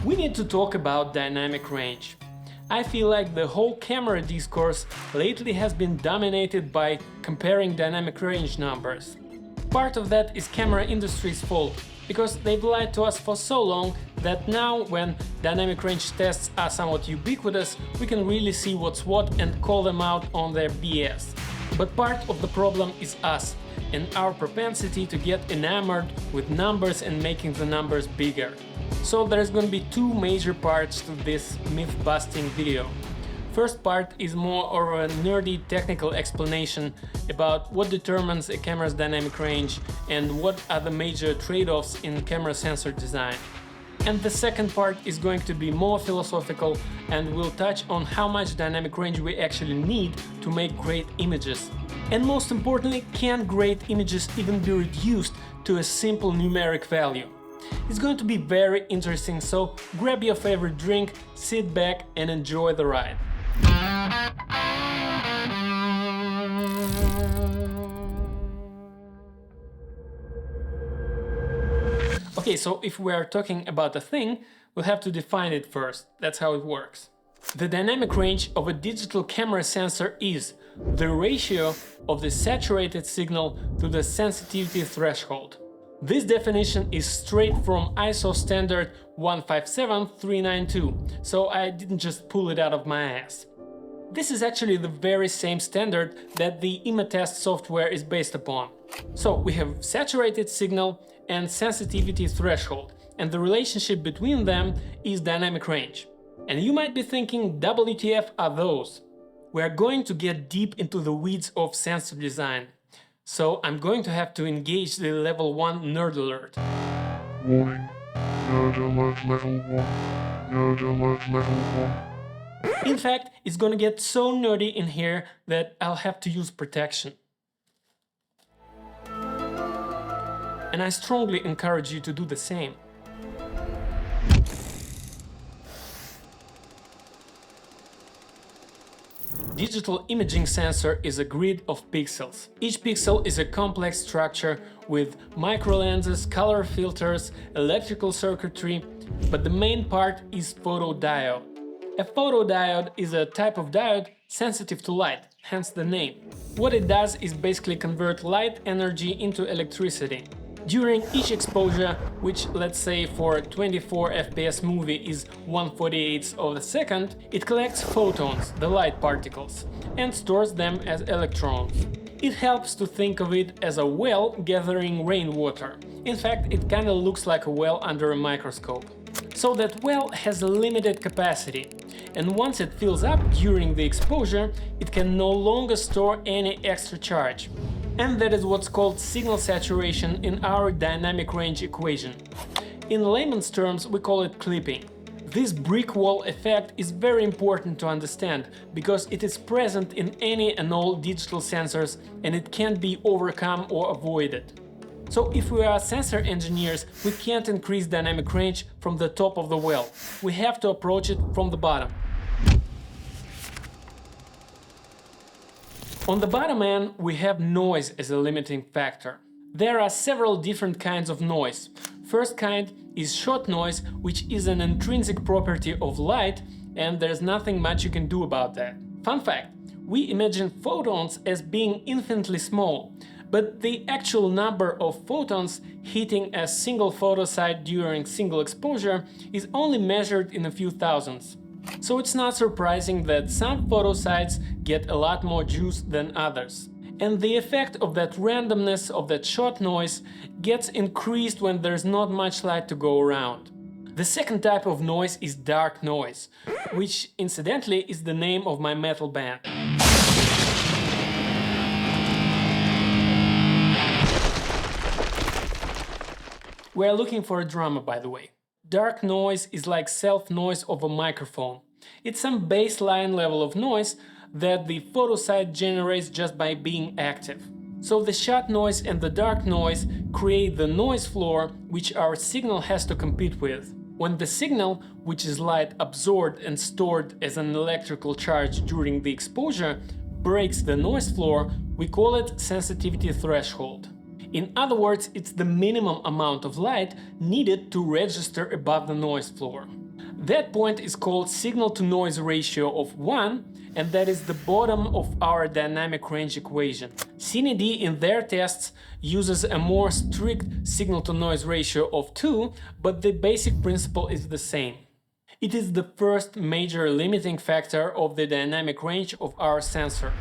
We need to talk about dynamic range. I feel like the whole camera discourse lately has been dominated by comparing dynamic range numbers. Part of that is camera industry's fault, because they've lied to us for so long that now, when dynamic range tests are somewhat ubiquitous, we can really see what's what and call them out on their BS. But part of the problem is us and our propensity to get enamored with numbers and making the numbers bigger. So there's gonna be two major parts to this myth-busting video. First part is more of a nerdy technical explanation about what determines a camera's dynamic range and what are the major trade-offs in camera sensor design. And the second part is going to be more philosophical and will touch on how much dynamic range we actually need to make great images. And most importantly, can great images even be reduced to a simple numeric value? It's going to be very interesting, so grab your favorite drink, sit back and enjoy the ride. Okay, so if we are talking about a thing, we'll have to define it first. That's how it works. The dynamic range of a digital camera sensor is the ratio of the saturated signal to the sensitivity threshold. This definition is straight from ISO standard 157392, so I didn't just pull it out of my ass. This is actually the very same standard that the ImaTest software is based upon. So we have saturated signal and sensitivity threshold, and the relationship between them is dynamic range. And you might be thinking, WTF are those? We're going to get deep into the weeds of sensor design. So I'm going to have to engage the level 1 nerd alert. Warning. Nerd alert level 1. Nerd alert level 1. In fact, it's gonna get so nerdy in here that I'll have to use protection. And I strongly encourage you to do the same. Digital imaging sensor is a grid of pixels. Each pixel is a complex structure with microlenses, color filters, electrical circuitry, but the main part is photodiode. A photodiode is a type of diode sensitive to light, hence the name. What it does is basically convert light energy into electricity. During each exposure, which let's say for a 24 FPS movie is 1/48 of a second, it collects photons, the light particles, and stores them as electrons. It helps to think of it as a well gathering rainwater. In fact, it kinda looks like a well under a microscope. So that well has a limited capacity, and once it fills up during the exposure, it can no longer store any extra charge. And that is what's called signal saturation in our dynamic range equation. In layman's terms, we call it clipping. This brick wall effect is very important to understand, because it is present in any and all digital sensors and it can't be overcome or avoided. So if we are sensor engineers, we can't increase dynamic range from the top of the well. We have to approach it from the bottom. On the bottom end, we have noise as a limiting factor. There are several different kinds of noise. First kind is shot noise, which is an intrinsic property of light, and there's nothing much you can do about that. Fun fact, we imagine photons as being infinitely small, but the actual number of photons hitting a single photosite during single exposure is only measured in a few thousands. So it's not surprising that some photosites get a lot more juice than others. And the effect of that randomness of that shot noise gets increased when there's not much light to go around. The second type of noise is dark noise, which incidentally is the name of my metal band. We're looking for a drummer, by the way. Dark noise is like self-noise of a microphone. It's some baseline level of noise that the photosite generates just by being active. So the shot noise and the dark noise create the noise floor which our signal has to compete with. When the signal, which is light absorbed and stored as an electrical charge during the exposure, breaks the noise floor, we call it sensitivity threshold. In other words, it's the minimum amount of light needed to register above the noise floor. That point is called signal-to-noise ratio of 1, and that is the bottom of our dynamic range equation. CineD in their tests uses a more strict signal-to-noise ratio of 2, but the basic principle is the same. It is the first major limiting factor of the dynamic range of our sensor.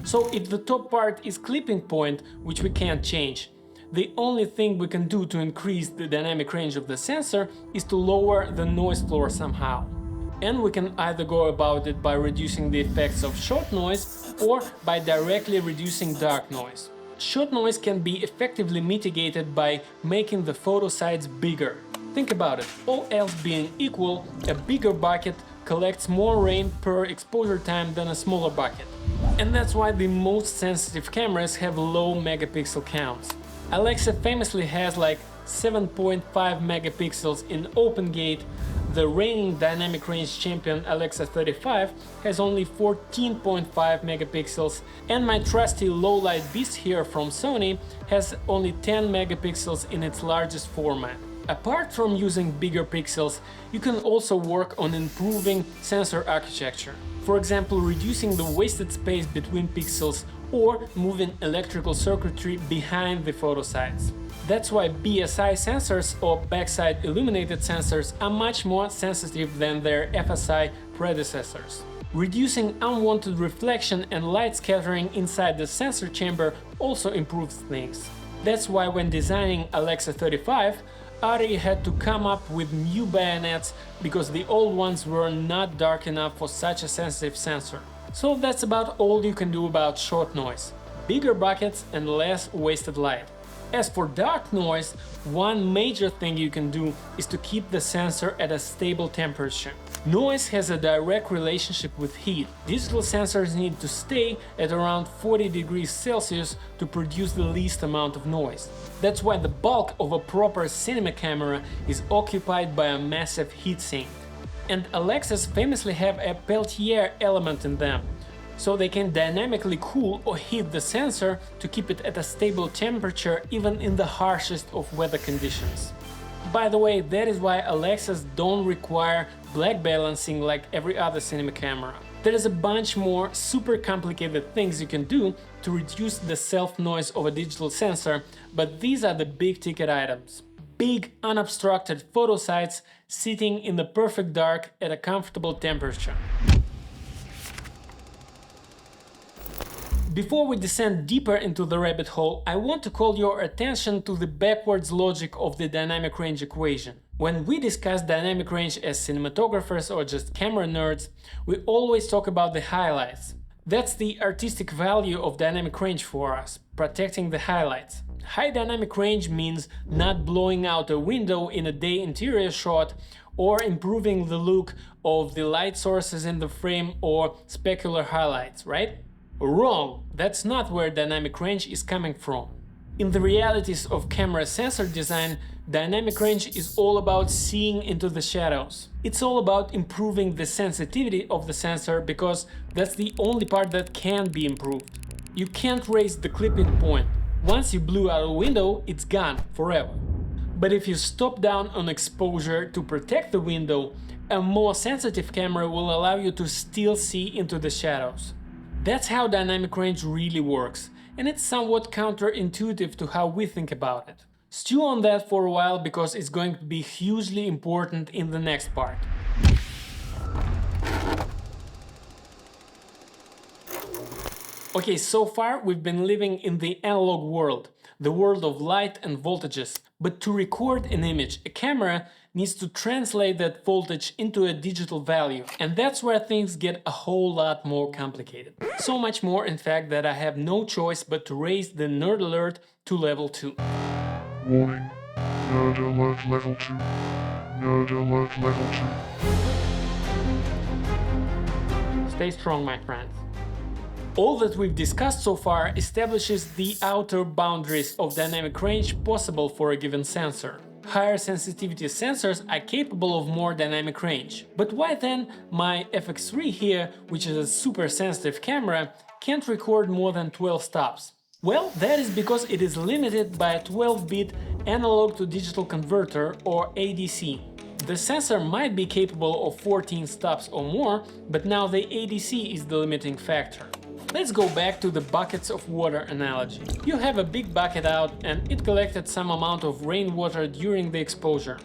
So if the top part is clipping point, which we can't change, the only thing we can do to increase the dynamic range of the sensor is to lower the noise floor somehow. And we can either go about it by reducing the effects of short noise or by directly reducing dark noise. Short noise can be effectively mitigated by making the photo sites bigger. Think about it, all else being equal, a bigger bucket collects more rain per exposure time than a smaller bucket. And that's why the most sensitive cameras have low megapixel counts. Alexa famously has like 7.5 megapixels in open gate. The reigning dynamic range champion Alexa 35 has only 14.5 megapixels, and my trusty low-light beast here from Sony has only 10 megapixels in its largest format. Apart from using bigger pixels, you can also work on improving sensor architecture. For example, reducing the wasted space between pixels or moving electrical circuitry behind the photo sites. That's why BSI sensors or backside illuminated sensors are much more sensitive than their FSI predecessors. Reducing unwanted reflection and light scattering inside the sensor chamber also improves things. That's why when designing Alexa 35, ARRI had to come up with new bayonets because the old ones were not dark enough for such a sensitive sensor. So that's about all you can do about short noise. Bigger buckets and less wasted light. As for dark noise, one major thing you can do is to keep the sensor at a stable temperature. Noise has a direct relationship with heat. Digital sensors need to stay at around 40 degrees Celsius to produce the least amount of noise. That's why the bulk of a proper cinema camera is occupied by a massive heatsink. And Alexas famously have a Peltier element in them, so they can dynamically cool or heat the sensor to keep it at a stable temperature even in the harshest of weather conditions. By the way, that is why Alexas don't require black balancing like every other cinema camera. There is a bunch more super complicated things you can do to reduce the self-noise of a digital sensor, but these are the big ticket items. Big, unobstructed photo sites sitting in the perfect dark at a comfortable temperature. Before we descend deeper into the rabbit hole, I want to call your attention to the backwards logic of the dynamic range equation. When we discuss dynamic range as cinematographers or just camera nerds, we always talk about the highlights. That's the artistic value of dynamic range for us, protecting the highlights. High dynamic range means not blowing out a window in a day interior shot or improving the look of the light sources in the frame or specular highlights, right? Wrong! That's not where dynamic range is coming from. In the realities of camera sensor design, dynamic range is all about seeing into the shadows. It's all about improving the sensitivity of the sensor because that's the only part that can be improved. You can't raise the clipping point. Once you blew out a window, it's gone forever. But if you stop down on exposure to protect the window, a more sensitive camera will allow you to still see into the shadows. That's how dynamic range really works, and it's somewhat counterintuitive to how we think about it. Stew on that for a while because it's going to be hugely important in the next part. Okay, so far we've been living in the analog world, the world of light and voltages. But to record an image, a camera needs to translate that voltage into a digital value. And that's where things get a whole lot more complicated. So much more, in fact, that I have no choice but to raise the nerd alert to level 2. Warning. Nerd alert level 2. Nerd alert level 2. Stay strong, my friends. All that we've discussed so far establishes the outer boundaries of dynamic range possible for a given sensor. Higher sensitivity sensors are capable of more dynamic range. But why then my FX3 here, which is a super sensitive camera, can't record more than 12 stops? Well, that is because it is limited by a 12-bit analog to digital converter or ADC. The sensor might be capable of 14 stops or more, but now the ADC is the limiting factor. Let's go back to the buckets of water analogy. You have a big bucket out and it collected some amount of rainwater during the exposure.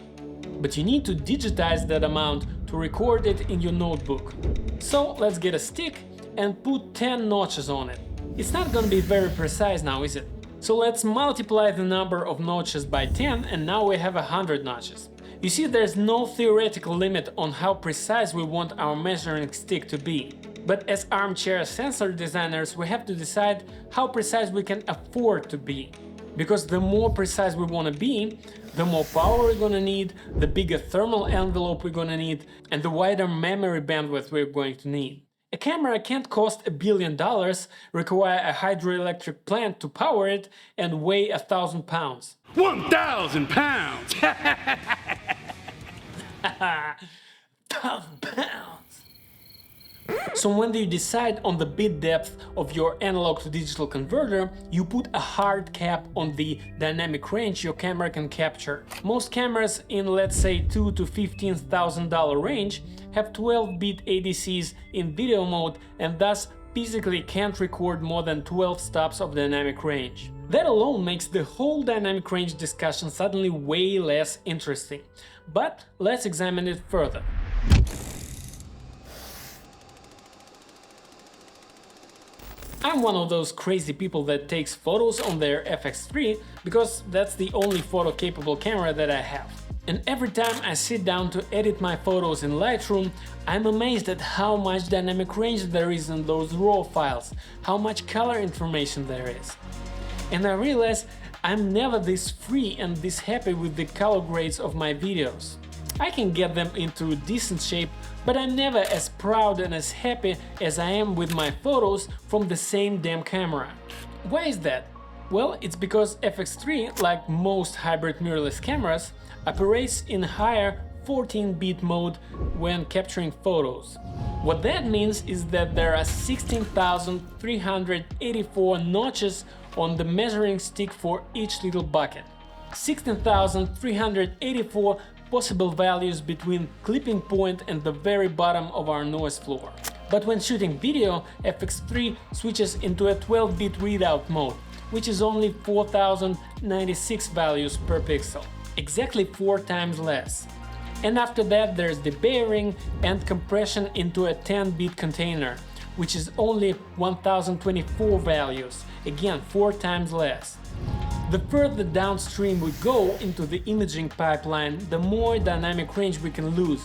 But you need to digitize that amount to record it in your notebook. So let's get a stick and put 10 notches on it. It's not gonna be very precise now, is it? So let's multiply the number of notches by 10 and now we have 100 notches. You see, there's no theoretical limit on how precise we want our measuring stick to be. But as armchair sensor designers, we have to decide how precise we can afford to be. Because the more precise we want to be, the more power we're gonna need, the bigger thermal envelope we're gonna need, and the wider memory bandwidth we're going to need. A camera can't cost $1 billion, require a hydroelectric plant to power it, and weigh 1,000 pounds. 1,000 pounds! 1,000 pounds! So when you decide on the bit depth of your analog to digital converter, you put a hard cap on the dynamic range your camera can capture. Most cameras in, let's say, $2,000 to $15,000 range have 12-bit ADCs in video mode and thus physically can't record more than 12 stops of dynamic range. That alone makes the whole dynamic range discussion suddenly way less interesting. But let's examine it further. I'm one of those crazy people that takes photos on their FX3 because that's the only photo-capable camera that I have. And every time I sit down to edit my photos in Lightroom, I'm amazed at how much dynamic range there is in those RAW files, how much color information there is. And I realize I'm never this free and this happy with the color grades of my videos. I can get them into decent shape, but I'm never as proud and as happy as I am with my photos from the same damn camera. Why is that? Well, it's because FX3, like most hybrid mirrorless cameras, operates in higher 14-bit mode when capturing photos. What that means is that there are 16,384 notches on the measuring stick for each little bucket. 16,384 possible values between clipping point and the very bottom of our noise floor. But when shooting video, FX3 switches into a 12-bit readout mode, which is only 4,096 values per pixel, exactly 4 times less. And after that there's debayering and compression into a 10-bit container, which is only 1,024 values, again 4 times less. The further downstream we go into the imaging pipeline, the more dynamic range we can lose.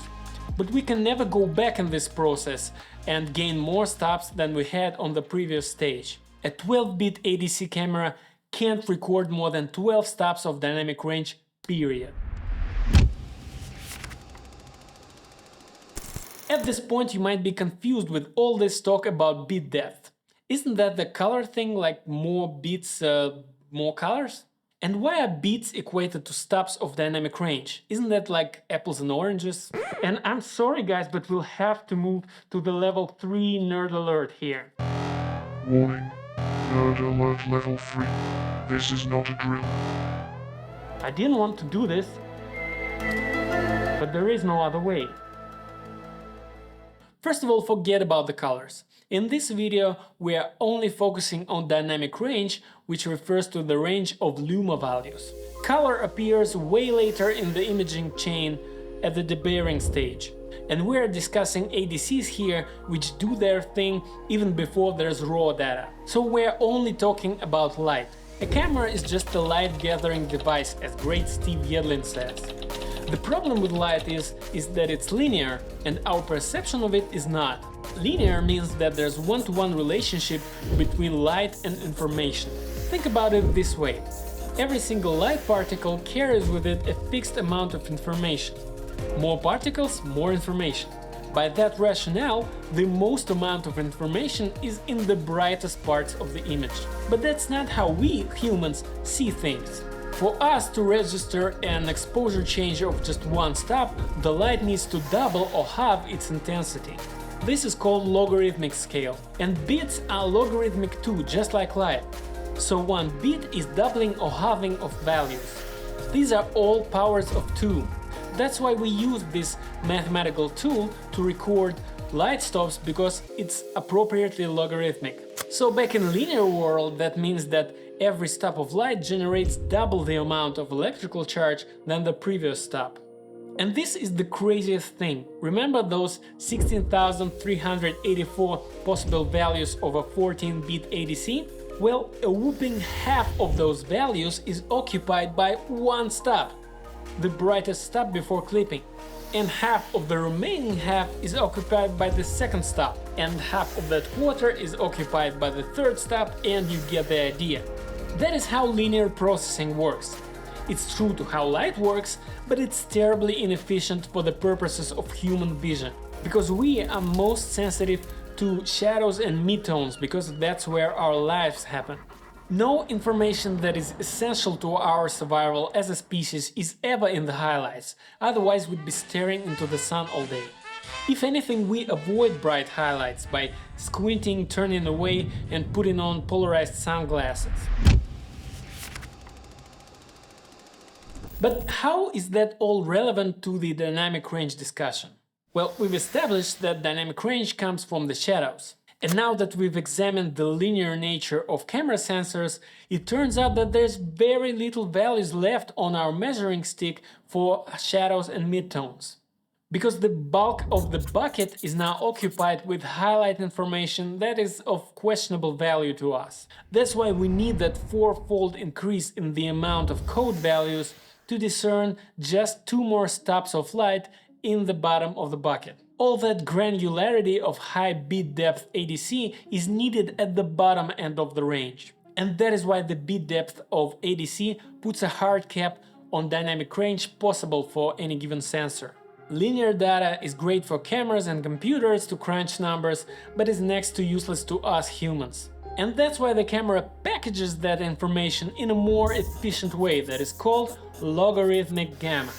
But we can never go back in this process and gain more stops than we had on the previous stage. A 12-bit ADC camera can't record more than 12 stops of dynamic range, period. At this point you might be confused with all this talk about bit depth. Isn't that the color thing, like more bits, more colors? And why are beats equated to stops of dynamic range? Isn't that like apples and oranges? And I'm sorry guys, but we'll have to move to the level 3 nerd alert here. Warning. Nerd alert level 3. This is not a drill. I didn't want to do this, but there is no other way. First of all, forget about the colors. In this video, we are only focusing on dynamic range, which refers to the range of luma values. Color appears way later in the imaging chain at the debayering stage. And we are discussing ADCs here, which do their thing even before there's raw data. So we're only talking about light. A camera is just a light gathering device, as great Steve Yedlin says. The problem with light is that it's linear, and our perception of it is not. Linear means that there's one-to-one relationship between light and information. Think about it this way. Every single light particle carries with it a fixed amount of information. More particles, more information. By that rationale, the most amount of information is in the brightest parts of the image. But that's not how we, humans, see things. For us to register an exposure change of just one stop, the light needs to double or halve its intensity. This is called logarithmic scale, and bits are logarithmic too, just like light. So one bit is doubling or halving of values. These are all powers of 2. That's why we use this mathematical tool to record light stops, because it's appropriately logarithmic. So back in linear world, that means that every stop of light generates double the amount of electrical charge than the previous stop. And this is the craziest thing. Remember those 16,384 possible values of a 14-bit ADC? Well, a whopping half of those values is occupied by one stop, the brightest stop before clipping. And half of the remaining half is occupied by the second stop, and half of that quarter is occupied by the third stop, and you get the idea. That is how linear processing works. It's true to how light works, but it's terribly inefficient for the purposes of human vision, because we are most sensitive to shadows and midtones, because that's where our lives happen. No information that is essential to our survival as a species is ever in the highlights, otherwise we'd be staring into the sun all day. If anything, we avoid bright highlights by squinting, turning away, and putting on polarized sunglasses. But how is that all relevant to the dynamic range discussion? Well, we've established that dynamic range comes from the shadows. And now that we've examined the linear nature of camera sensors, it turns out that there's very little values left on our measuring stick for shadows and midtones. Because the bulk of the bucket is now occupied with highlight information that is of questionable value to us. That's why we need that fourfold increase in the amount of code values to discern just 2 more stops of light in the bottom of the bucket. All that granularity of high bit depth ADC is needed at the bottom end of the range. And that is why the bit depth of ADC puts a hard cap on dynamic range possible for any given sensor. Linear data is great for cameras and computers to crunch numbers, but is next to useless to us humans. And that's why the camera packages that information in a more efficient way that is called logarithmic gamma.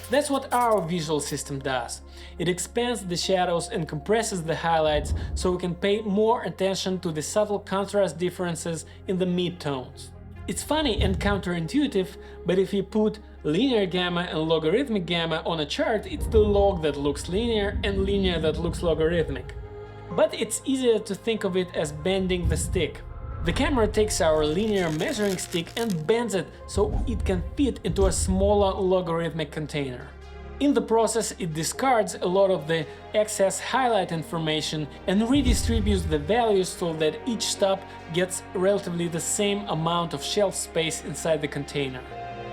That's what our visual system does. It expands the shadows and compresses the highlights so we can pay more attention to the subtle contrast differences in the midtones. It's funny and counterintuitive, but if you put linear gamma and logarithmic gamma on a chart, it's the log that looks linear and linear that looks logarithmic. But it's easier to think of it as bending the stick. The camera takes our linear measuring stick and bends it so it can fit into a smaller logarithmic container. In the process, it discards a lot of the excess highlight information and redistributes the values so that each stop gets relatively the same amount of shelf space inside the container.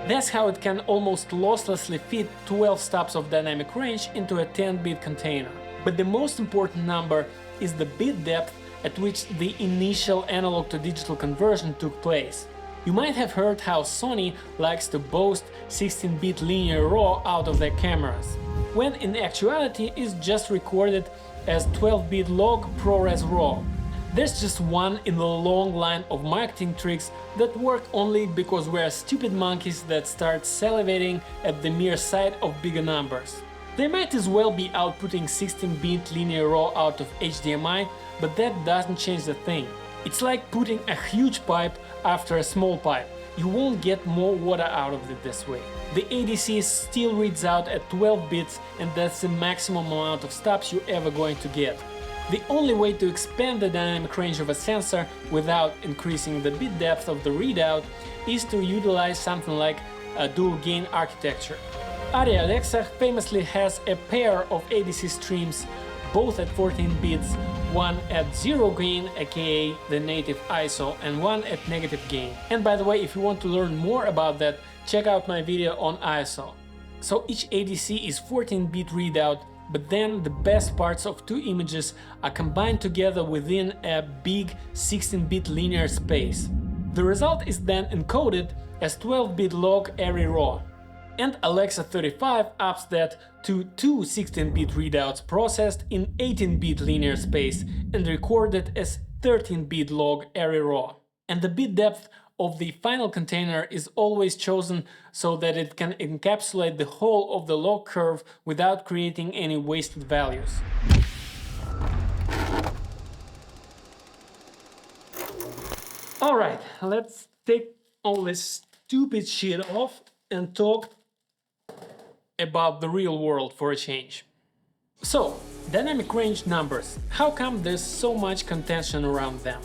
That's how it can almost losslessly fit 12 stops of dynamic range into a 10-bit container. But the most important number is the bit depth at which the initial analog to digital conversion took place. You might have heard how Sony likes to boast 16-bit linear RAW out of their cameras, when in actuality it's just recorded as 12-bit log ProRes RAW. There's just one in the long line of marketing tricks that work only because we're stupid monkeys that start salivating at the mere sight of bigger numbers. They might as well be outputting 16-bit linear RAW out of HDMI, but that doesn't change the thing. It's like putting a huge pipe after a small pipe. You won't get more water out of it this way. The ADC still reads out at 12 bits, and that's the maximum amount of stops you're ever going to get. The only way to expand the dynamic range of a sensor without increasing the bit depth of the readout is to utilize something like a dual gain architecture. ARRI Alexa famously has a pair of ADC streams, both at 14 bits, one at zero gain, aka the native ISO, and one at negative gain. And by the way, if you want to learn more about that, check out my video on ISO. So each ADC is 14-bit readout, but then the best parts of two images are combined together within a big 16-bit linear space. The result is then encoded as 12-bit log ARRI RAW. And Alexa 35 ups that to two 16-bit readouts processed in 18-bit linear space and recorded as 13-bit log ARRI RAW. And the bit depth of the final container is always chosen so that it can encapsulate the whole of the log curve without creating any wasted values. Alright, let's take all this stupid shit off and talk about the real world for a change. So, dynamic range numbers. How come there's so much contention around them?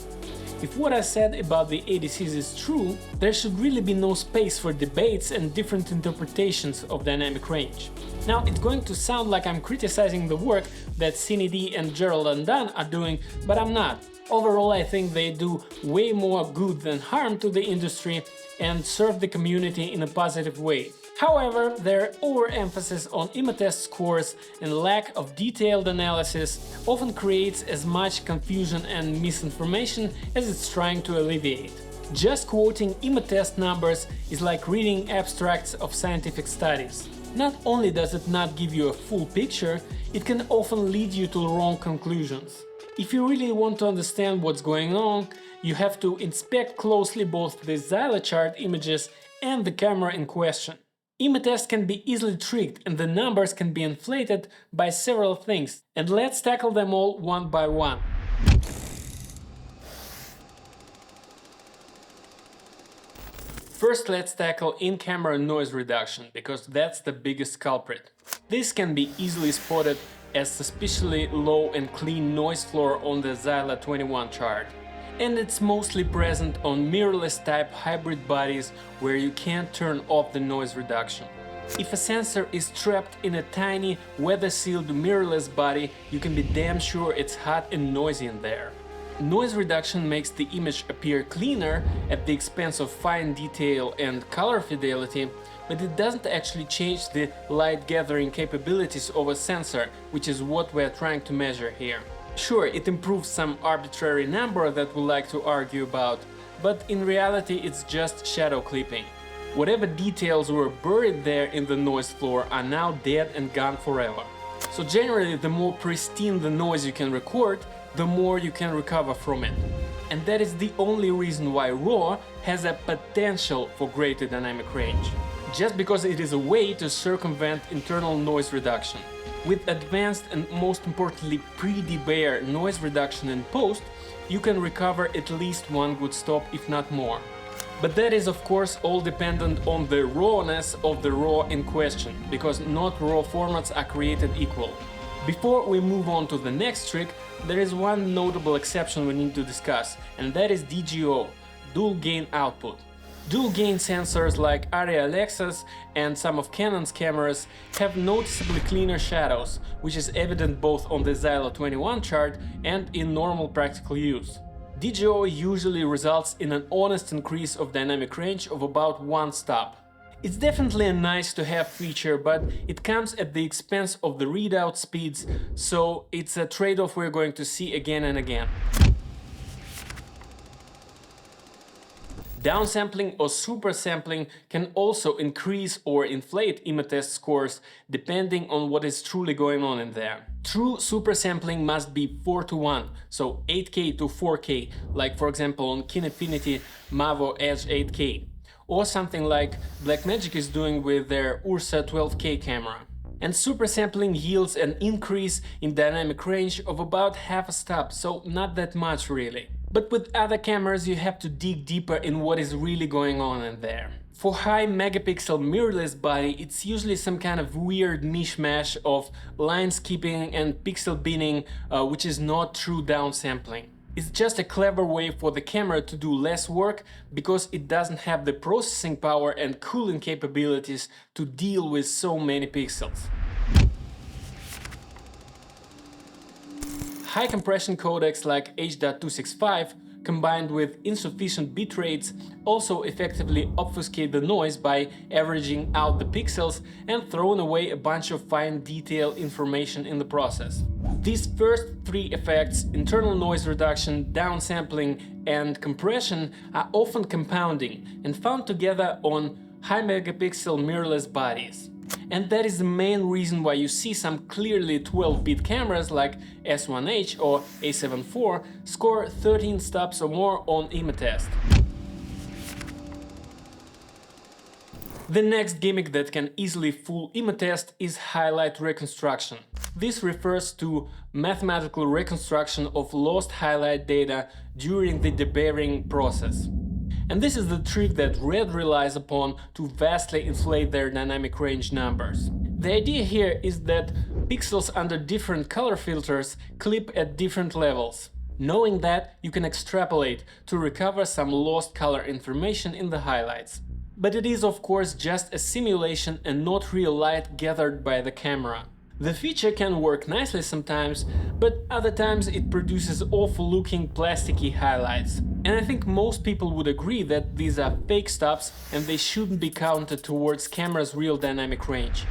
If what I said about the ADCs is true, there should really be no space for debates and different interpretations of dynamic range. Now, it's going to sound like I'm criticizing the work that CineD and Gerald Undone are doing, but I'm not. Overall, I think they do way more good than harm to the industry and serve the community in a positive way. However, their overemphasis on IMATEST scores and lack of detailed analysis often creates as much confusion and misinformation as it's trying to alleviate. Just quoting IMATEST numbers is like reading abstracts of scientific studies. Not only does it not give you a full picture, it can often lead you to wrong conclusions. If you really want to understand what's going on, you have to inspect closely both the Xyla chart images and the camera in question. IMATEST can be easily tricked and the numbers can be inflated by several things, and let's tackle them all one by one. First, let's tackle in-camera noise reduction, because that's the biggest culprit. This can be easily spotted as suspiciously low and clean noise floor on the Xyla 21 chart. And it's mostly present on mirrorless type hybrid bodies where you can't turn off the noise reduction. If a sensor is trapped in a tiny weather-sealed mirrorless body, you can be damn sure it's hot and noisy in there. Noise reduction makes the image appear cleaner at the expense of fine detail and color fidelity, but it doesn't actually change the light gathering capabilities of a sensor, which is what we're trying to measure here. Sure, it improves some arbitrary number that we like to argue about, but in reality it's just shadow clipping. Whatever details were buried there in the noise floor are now dead and gone forever. So generally, the more pristine the noise you can record, the more you can recover from it. And that is the only reason why RAW has a potential for greater dynamic range. Just because it is a way to circumvent internal noise reduction. With advanced and most importantly pre-debayer noise reduction in post, you can recover at least one good stop, if not more. But that is of course all dependent on the rawness of the RAW in question, because not RAW formats are created equal. Before we move on to the next trick, there is one notable exception we need to discuss, and that is DGO, dual gain output. Dual gain sensors like Arri Alexas and some of Canon's cameras have noticeably cleaner shadows, which is evident both on the Xyla 21 chart and in normal practical use. DGO usually results in an honest increase of dynamic range of about one stop. It's definitely a nice to have feature, but it comes at the expense of the readout speeds, so it's a trade-off we're going to see again and again. Downsampling or supersampling can also increase or inflate IMATEST scores depending on what is truly going on in there. True supersampling must be 4:1, so 8K to 4K, like for example on Kinefinity Mavo Edge 8K, or something like Blackmagic is doing with their Ursa 12K camera. And supersampling yields an increase in dynamic range of about half a stop, so not that much really. But with other cameras you have to dig deeper in what is really going on in there. For high megapixel mirrorless body, it's usually some kind of weird mishmash of line skipping and pixel binning, which is not true downsampling. It's just a clever way for the camera to do less work because it doesn't have the processing power and cooling capabilities to deal with so many pixels. High compression codecs like H.265 combined with insufficient bit rates also effectively obfuscate the noise by averaging out the pixels and throwing away a bunch of fine detail information in the process. These first three effects, internal noise reduction, downsampling and compression, are often compounding and found together on high megapixel mirrorless bodies. And that is the main reason why you see some clearly 12-bit cameras like S1H or A7 IV score 13 stops or more on IMATEST. The next gimmick that can easily fool IMATEST is highlight reconstruction. This refers to mathematical reconstruction of lost highlight data during the debayering process. And this is the trick that Red relies upon to vastly inflate their dynamic range numbers. The idea here is that pixels under different color filters clip at different levels. Knowing that, you can extrapolate to recover some lost color information in the highlights. But it is of course just a simulation and not real light gathered by the camera. The feature can work nicely sometimes, but other times it produces awful looking plasticky highlights. And I think most people would agree that these are fake stops and they shouldn't be counted towards camera's real dynamic range.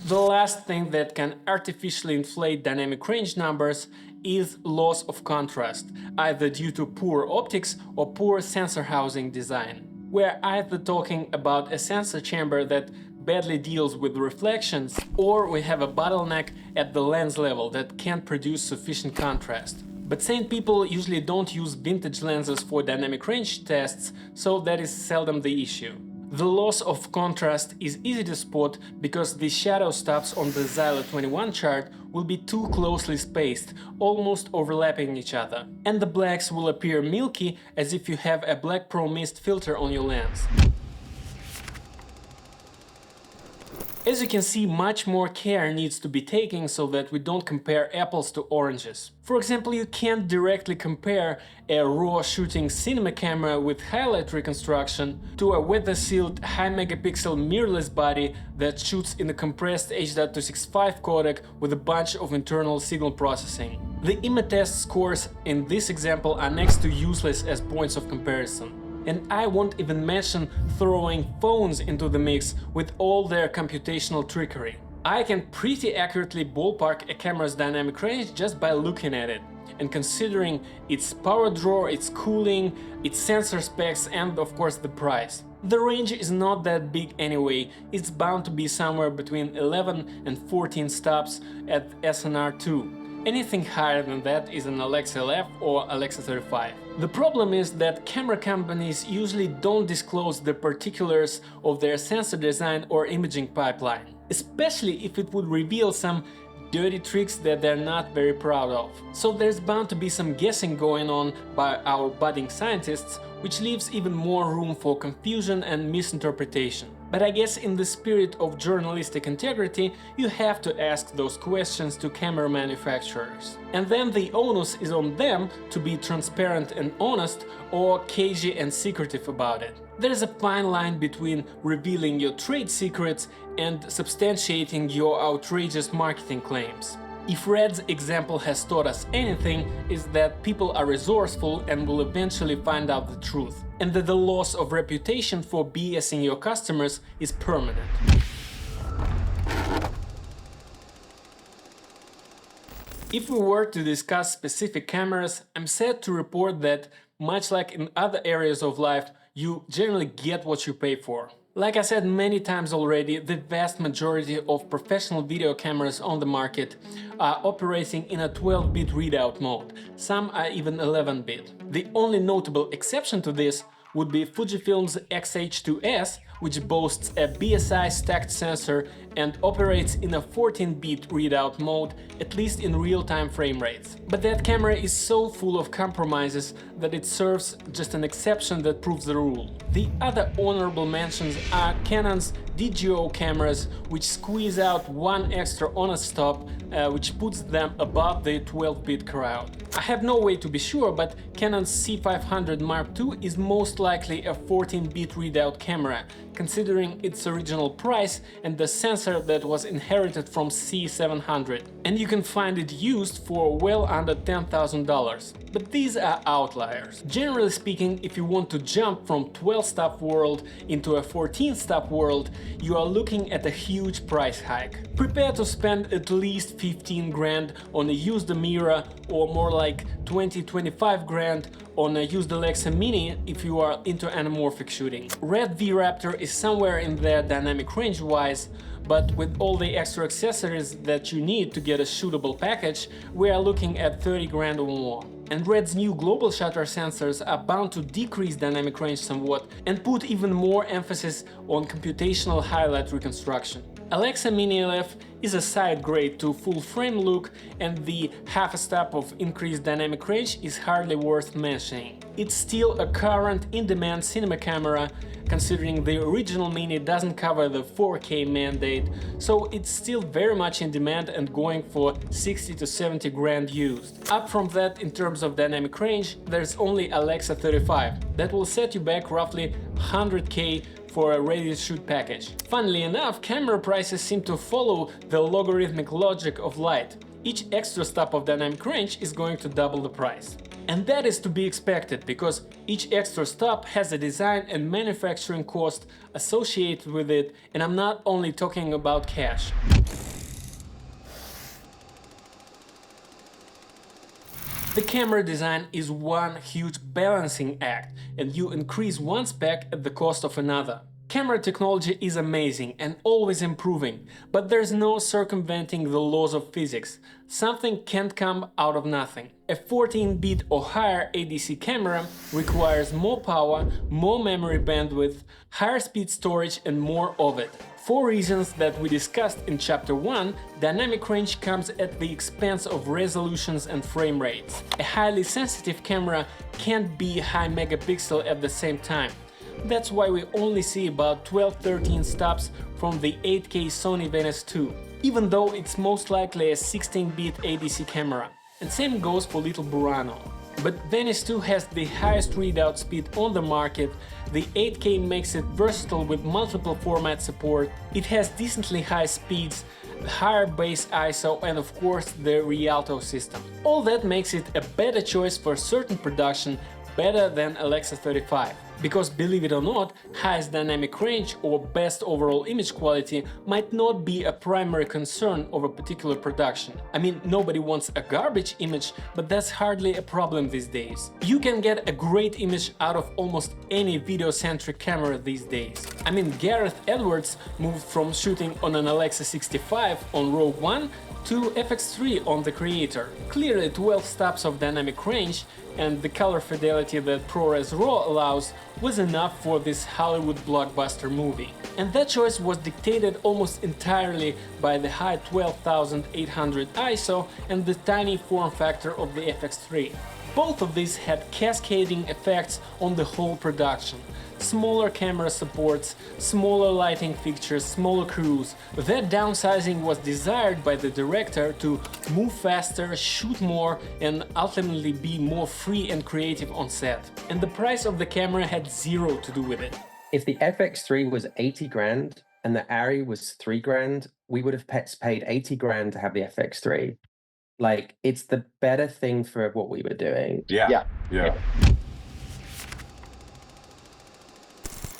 The last thing that can artificially inflate dynamic range numbers is loss of contrast, either due to poor optics or poor sensor housing design. We're either talking about a sensor chamber that badly deals with reflections, or we have a bottleneck at the lens level that can't produce sufficient contrast. But sane people usually don't use vintage lenses for dynamic range tests, so that is seldom the issue. The loss of contrast is easy to spot because the shadow stops on the Zylo 21 chart will be too closely spaced, almost overlapping each other. And the blacks will appear milky as if you have a Black Pro Mist filter on your lens. As you can see, much more care needs to be taken so that we don't compare apples to oranges. For example, you can't directly compare a RAW shooting cinema camera with highlight reconstruction to a weather-sealed high-megapixel mirrorless body that shoots in a compressed H.265 codec with a bunch of internal signal processing. The image test scores in this example are next to useless as points of comparison. And I won't even mention throwing phones into the mix with all their computational trickery. I can pretty accurately ballpark a camera's dynamic range just by looking at it and considering its power draw, its cooling, its sensor specs and of course the price. The range is not that big anyway, it's bound to be somewhere between 11 and 14 stops at SNR2. Anything higher than that is an Alexa LF or Alexa 35. The problem is that camera companies usually don't disclose the particulars of their sensor design or imaging pipeline, especially if it would reveal some dirty tricks that they're not very proud of. So there's bound to be some guessing going on by our budding scientists, which leaves even more room for confusion and misinterpretation. But I guess in the spirit of journalistic integrity, you have to ask those questions to camera manufacturers. And then the onus is on them to be transparent and honest, or cagey and secretive about it. There's a fine line between revealing your trade secrets and substantiating your outrageous marketing claims. If Red's example has taught us anything, is that people are resourceful and will eventually find out the truth, and that the loss of reputation for BSing your customers is permanent. If we were to discuss specific cameras, I'm sad to report that, much like in other areas of life, you generally get what you pay for. Like I said many times already, the vast majority of professional video cameras on the market are operating in a 12-bit readout mode, some are even 11-bit. The only notable exception to this would be Fujifilm's X-H2S, which boasts a BSI stacked sensor and operates in a 14-bit readout mode, at least in real-time frame rates. But that camera is so full of compromises that it serves just an exception that proves the rule. The other honorable mentions are Canon's DGO cameras, which squeeze out one extra honest stop, which puts them above the 12-bit crowd. I have no way to be sure, but Canon's C500 Mark II is most likely a 14-bit readout camera, considering its original price and the sensor that was inherited from C700. And you can find it used for well under $10,000. But these are outliers. Generally speaking, if you want to jump from 12-stop world into a 14-stop world, you are looking at a huge price hike. Prepare to spend at least 15 grand on a used Amira, or more like 20-25 grand on a used Alexa Mini if you are into anamorphic shooting. Red V Raptor is somewhere in there dynamic range wise, but with all the extra accessories that you need to get a shootable package, we are looking at 30 grand or more. And Red's new global shutter sensors are bound to decrease dynamic range somewhat and put even more emphasis on computational highlight reconstruction. Alexa Mini LF is a side grade to full frame look, and the half a step of increased dynamic range is hardly worth mentioning. It's still a current in-demand cinema camera, considering the original Mini doesn't cover the 4K mandate, so it's still very much in demand and going for 60 to 70 grand used. Up from that, in terms of dynamic range, there's only Alexa 35. That will set you back roughly 100K for a ready-to-shoot package. Funnily enough, camera prices seem to follow the logarithmic logic of light. Each extra step of dynamic range is going to double the price. And that is to be expected, because each extra stop has a design and manufacturing cost associated with it, and I'm not only talking about cash. The camera design is one huge balancing act, and you increase one spec at the cost of another. Camera technology is amazing and always improving, but there's no circumventing the laws of physics. Something can't come out of nothing. A 14-bit or higher ADC camera requires more power, more memory bandwidth, higher speed storage and more of it. For reasons that we discussed in Chapter 1, dynamic range comes at the expense of resolutions and frame rates. A highly sensitive camera can't be high megapixel at the same time. That's why we only see about 12-13 stops from the 8K Sony Venice 2, even though it's most likely a 16-bit ADC camera. And same goes for Little Burano. But Venice 2 has the highest readout speed on the market, the 8K makes it versatile with multiple format support, it has decently high speeds, higher base ISO and of course the Rialto system. All that makes it a better choice for certain production, better than Alexa 35. Because believe it or not, highest dynamic range or best overall image quality might not be a primary concern of a particular production. I mean, nobody wants a garbage image, but that's hardly a problem these days. You can get a great image out of almost any video-centric camera these days. I mean, Gareth Edwards moved from shooting on an Alexa 65 on Rogue One to FX3 on the Creator. Clearly 12 stops of dynamic range and the color fidelity that ProRes RAW allows was enough for this Hollywood blockbuster movie. And that choice was dictated almost entirely by the high 12,800 ISO and the tiny form factor of the FX3. Both of these had cascading effects on the whole production. Smaller camera supports, smaller lighting fixtures, smaller crews. That downsizing was desired by the director to move faster, shoot more and ultimately be more free and creative on set. And the price of the camera had zero to do with it. If the FX3 was 80 grand and the Arri was 3 grand, we would have paid 80 grand to have the FX3. Like, it's the better thing for what we were doing. Yeah.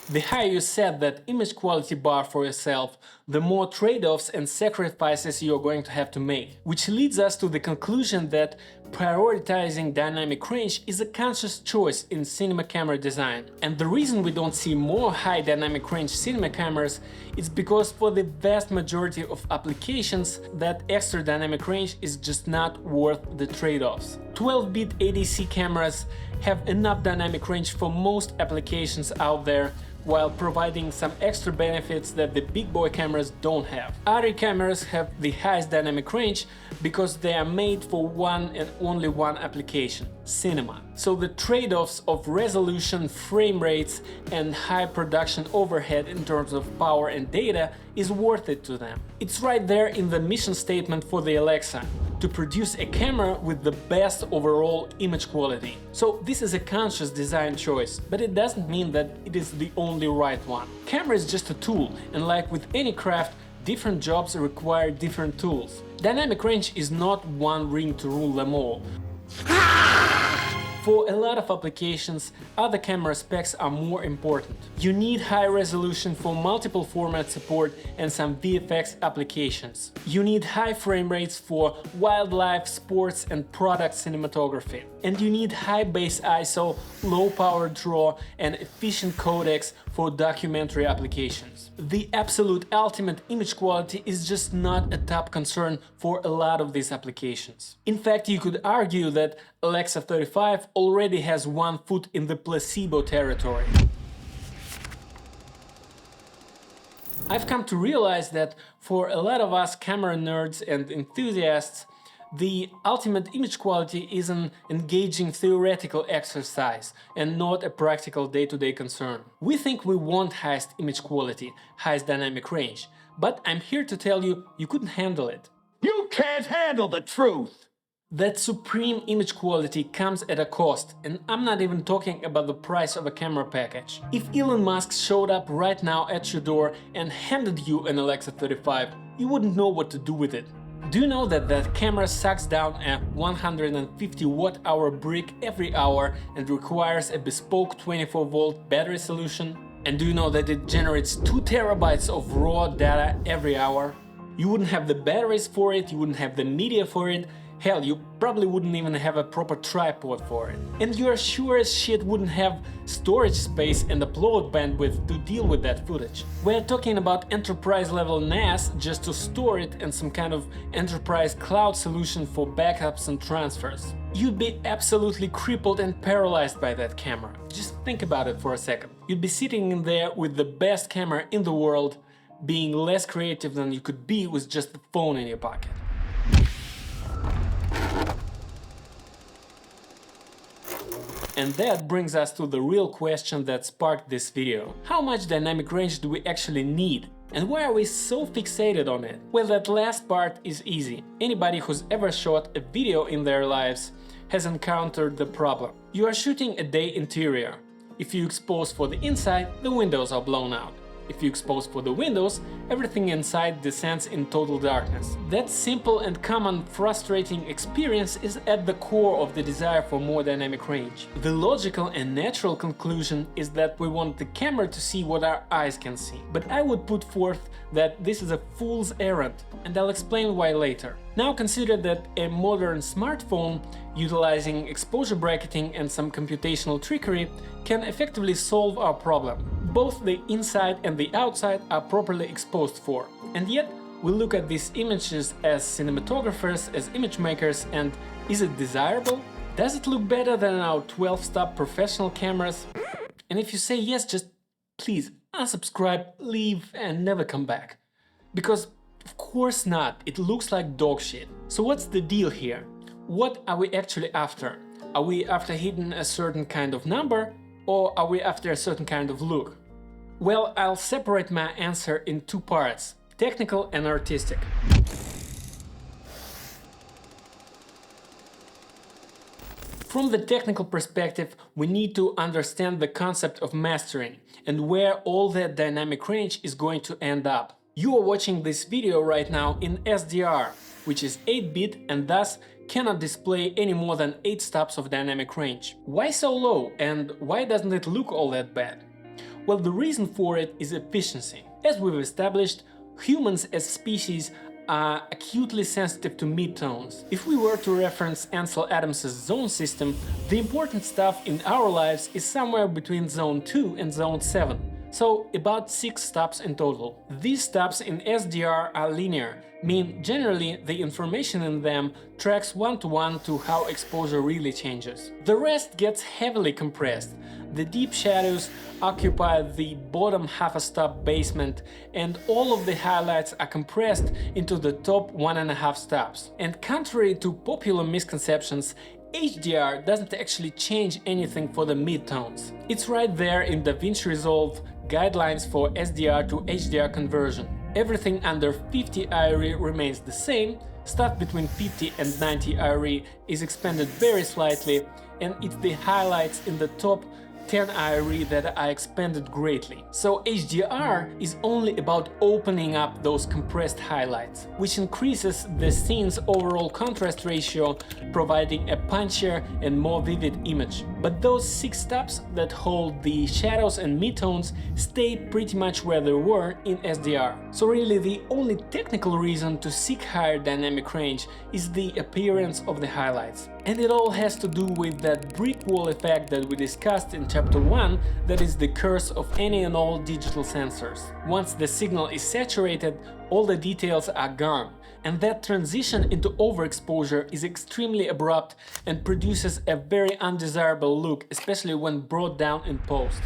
The higher you set that image quality bar for yourself, the more trade-offs and sacrifices you're going to have to make. Which leads us to the conclusion that prioritizing dynamic range is a conscious choice in cinema camera design. And the reason we don't see more high dynamic range cinema cameras is because for the vast majority of applications, that extra dynamic range is just not worth the trade-offs. 12-bit ADC cameras have enough dynamic range for most applications out there, while providing some extra benefits that the big boy cameras don't have. Arri cameras have the highest dynamic range because they are made for one and only one application: cinema. So the trade-offs of resolution, frame rates and high production overhead in terms of power and data is worth it to them. It's right there in the mission statement for the Alexa: to produce a camera with the best overall image quality. So this is a conscious design choice, but it doesn't mean that it is the only right one. Camera is just a tool, and like with any craft, different jobs require different tools. Dynamic range is not one ring to rule them all. For a lot of applications, other camera specs are more important. You need high resolution for multiple format support and some VFX applications. You need high frame rates for wildlife, sports and product cinematography. And you need high base ISO, low power draw and efficient codecs for documentary applications. The absolute ultimate image quality is just not a top concern for a lot of these applications. In fact, you could argue that Alexa 35 already has one foot in the placebo territory. I've come to realize that for a lot of us camera nerds and enthusiasts, the ultimate image quality is an engaging theoretical exercise and not a practical day-to-day concern. We think we want highest image quality, highest dynamic range, but I'm here to tell you, you couldn't handle it. You can't handle the truth! That supreme image quality comes at a cost, and I'm not even talking about the price of a camera package. If Elon Musk showed up right now at your door and handed you an Alexa 35, you wouldn't know what to do with it. Do you know that that camera sucks down a 150 watt-hour brick every hour and requires a bespoke 24-volt battery solution? And do you know that it generates 2 terabytes of raw data every hour? You wouldn't have the batteries for it, you wouldn't have the media for it, hell, you probably wouldn't even have a proper tripod for it. And you're sure as shit wouldn't have storage space and upload bandwidth to deal with that footage. We're talking about enterprise level NAS just to store it and some kind of enterprise cloud solution for backups and transfers. You'd be absolutely crippled and paralyzed by that camera. Just think about it for a second. You'd be sitting in there with the best camera in the world, being less creative than you could be with just the phone in your pocket. And that brings us to the real question that sparked this video. How much dynamic range do we actually need? And why are we so fixated on it? Well, that last part is easy. Anybody who's ever shot a video in their lives has encountered the problem. You are shooting a day interior. If you expose for the inside, the windows are blown out. If you expose for the windows, everything inside descends in total darkness. That simple and common frustrating experience is at the core of the desire for more dynamic range. The logical and natural conclusion is that we want the camera to see what our eyes can see. But I would put forth that this is a fool's errand, and I'll explain why later. Now consider that a modern smartphone, utilizing exposure bracketing and some computational trickery, can effectively solve our problem. Both the inside and the outside are properly exposed for. And yet, we look at these images as cinematographers, as image makers, and is it desirable? Does it look better than our 12-stop professional cameras? And if you say yes, just please unsubscribe, leave, and never come back. Because of course not, it looks like dog shit. So what's the deal here? What are we actually after? Are we after hitting a certain kind of number, or are we after a certain kind of look? Well, I'll separate my answer in 2 parts, technical and artistic. From the technical perspective, we need to understand the concept of mastering and where all that dynamic range is going to end up. You are watching this video right now in SDR, which is 8-bit and thus cannot display any more than 8 stops of dynamic range. Why so low, and why doesn't it look all that bad? Well, the reason for it is efficiency. As we've established, humans as species are acutely sensitive to midtones. If we were to reference Ansel Adams's zone system, the important stuff in our lives is somewhere between zone 2 and zone 7. So about 6 stops in total. These stops in SDR are linear, mean generally the information in them tracks one-to-one to how exposure really changes. The rest gets heavily compressed. The deep shadows occupy the bottom half a stop basement, and all of the highlights are compressed into the top 1.5 stops. And contrary to popular misconceptions, HDR doesn't actually change anything for the midtones. It's right there in DaVinci Resolve guidelines for SDR to HDR conversion. Everything under 50 IRE remains the same, stuff between 50 and 90 IRE is expanded very slightly, and it's the highlights in the top 10 IRE that are expanded greatly. So HDR is only about opening up those compressed highlights, which increases the scene's overall contrast ratio, providing a punchier and more vivid image. But those 6 stops that hold the shadows and midtones stay pretty much where they were in SDR. So really the only technical reason to seek higher dynamic range is the appearance of the highlights. And it all has to do with that brick wall effect that we discussed in chapter 1, that is the curse of any and all digital sensors. Once the signal is saturated, all the details are gone, and that transition into overexposure is extremely abrupt and produces a very undesirable look, especially when brought down in post.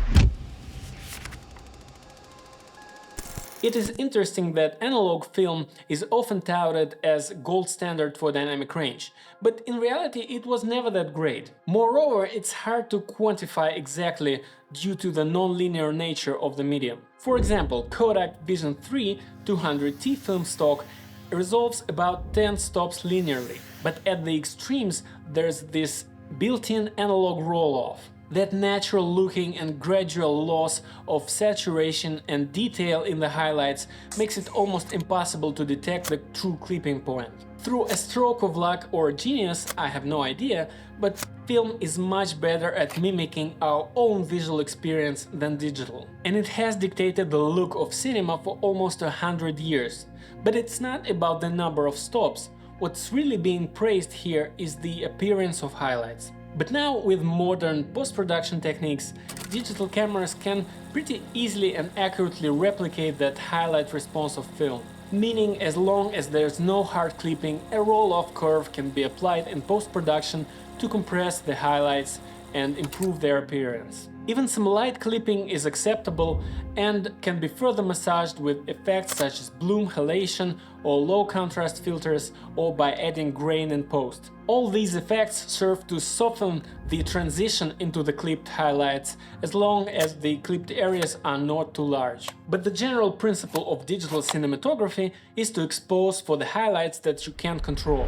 It is interesting that analog film is often touted as gold standard for dynamic range, but in reality it was never that great. Moreover, it's hard to quantify exactly due to the non-linear nature of the medium. For example, Kodak Vision 3 200T film stock resolves about 10 stops linearly, but at the extremes there's this built-in analog roll-off. That natural-looking and gradual loss of saturation and detail in the highlights makes it almost impossible to detect the true clipping point. Through a stroke of luck or genius, I have no idea, but film is much better at mimicking our own visual experience than digital. And it has dictated the look of cinema for almost 100 years. But it's not about the number of stops. What's really being praised here is the appearance of highlights. But now, with modern post-production techniques, digital cameras can pretty easily and accurately replicate that highlight response of film. Meaning, as long as there's no hard clipping, a roll-off curve can be applied in post-production to compress the highlights and improve their appearance. Even some light clipping is acceptable and can be further massaged with effects such as bloom halation or low contrast filters, or by adding grain in post. All these effects serve to soften the transition into the clipped highlights, as long as the clipped areas are not too large. But the general principle of digital cinematography is to expose for the highlights that you can't control.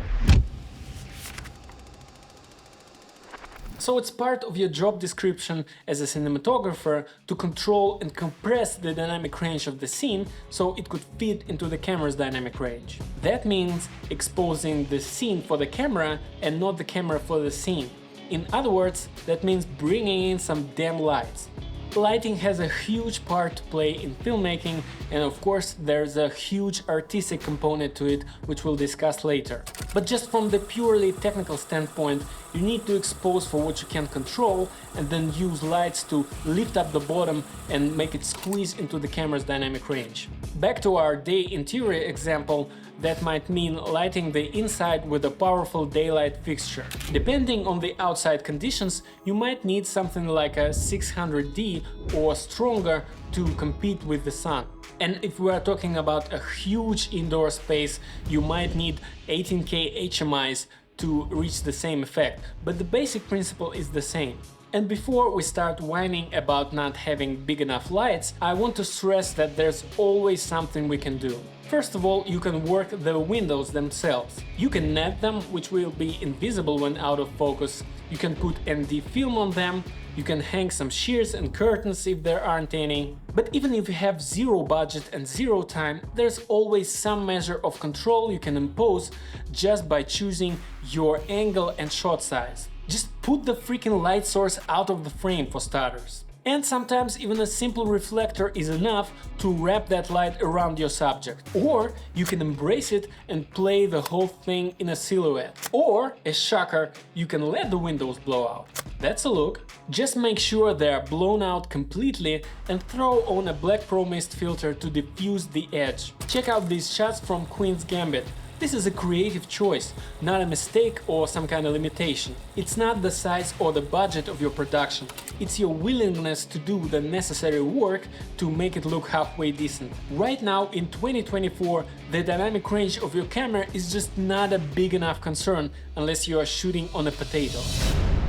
So it's part of your job description as a cinematographer to control and compress the dynamic range of the scene so it could fit into the camera's dynamic range. That means exposing the scene for the camera and not the camera for the scene. In other words, that means bringing in some damn lights. Lighting has a huge part to play in filmmaking, and of course there's a huge artistic component to it, which we'll discuss later. But just from the purely technical standpoint, you need to expose for what you can control and then use lights to lift up the bottom and make it squeeze into the camera's dynamic range. Back to our day interior example, that might mean lighting the inside with a powerful daylight fixture. Depending on the outside conditions, you might need something like a 600D or stronger to compete with the sun. And if we are talking about a huge indoor space, you might need 18K HMIs to reach the same effect, but the basic principle is the same. And before we start whining about not having big enough lights, I want to stress that there's always something we can do. First of all, you can work the windows themselves. You can net them, which will be invisible when out of focus. You can put ND film on them. You can hang some shears and curtains if there aren't any. But even if you have zero budget and zero time, there's always some measure of control you can impose just by choosing your angle and shot size. Just put the freaking light source out of the frame for starters. And sometimes even a simple reflector is enough to wrap that light around your subject. Or you can embrace it and play the whole thing in a silhouette. Or, a shocker, you can let the windows blow out. That's a look. Just make sure they are blown out completely and throw on a Black Pro Mist filter to diffuse the edge. Check out these shots from Queen's Gambit. This is a creative choice, not a mistake or some kind of limitation. It's not the size or the budget of your production, it's your willingness to do the necessary work to make it look halfway decent. Right now, in 2024, the dynamic range of your camera is just not a big enough concern unless you are shooting on a potato.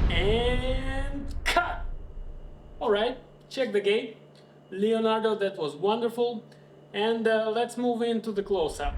And cut! Alright, check the gate. Leonardo, that was wonderful. And let's move into the close-up.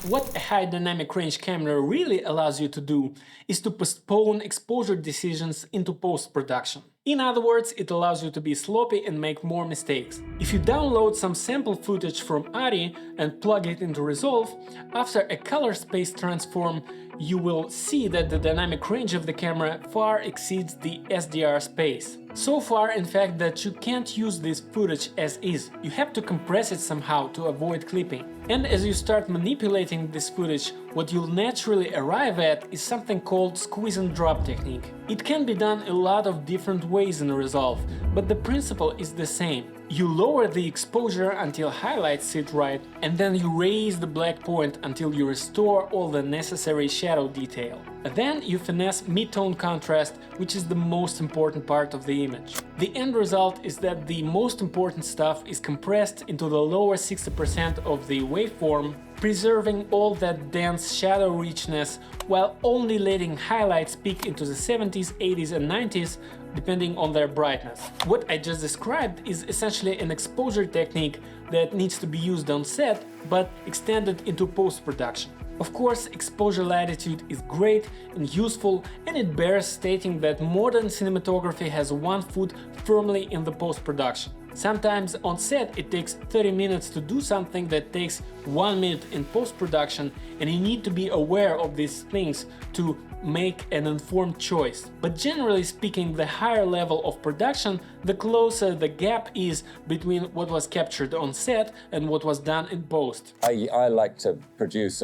What a high dynamic range camera really allows you to do is to postpone exposure decisions into post-production. In other words, it allows you to be sloppy and make more mistakes. If you download some sample footage from ARRI and plug it into Resolve, after a color space transform, you will see that the dynamic range of the camera far exceeds the SDR space. So far, in fact, that you can't use this footage as is. You have to compress it somehow to avoid clipping. And as you start manipulating this footage, what you'll naturally arrive at is something called squeeze and drop technique. It can be done a lot of different ways in Resolve, but the principle is the same. You lower the exposure until highlights sit right, and then you raise the black point until you restore all the necessary shadow detail. Then you finesse mid-tone contrast, which is the most important part of the image. The end result is that the most important stuff is compressed into the lower 60% of the waveform, preserving all that dense shadow richness while only letting highlights peak into the 70s, 80s and 90s depending on their brightness. What I just described is essentially an exposure technique that needs to be used on set but extended into post-production. Of course, exposure latitude is great and useful, and it bears stating that modern cinematography has one foot firmly in the post-production. Sometimes on set it takes 30 minutes to do something that takes 1 minute in post-production, and you need to be aware of these things to make an informed choice. But generally speaking, the higher level of production, the closer the gap is between what was captured on set and what was done in post. I like to produce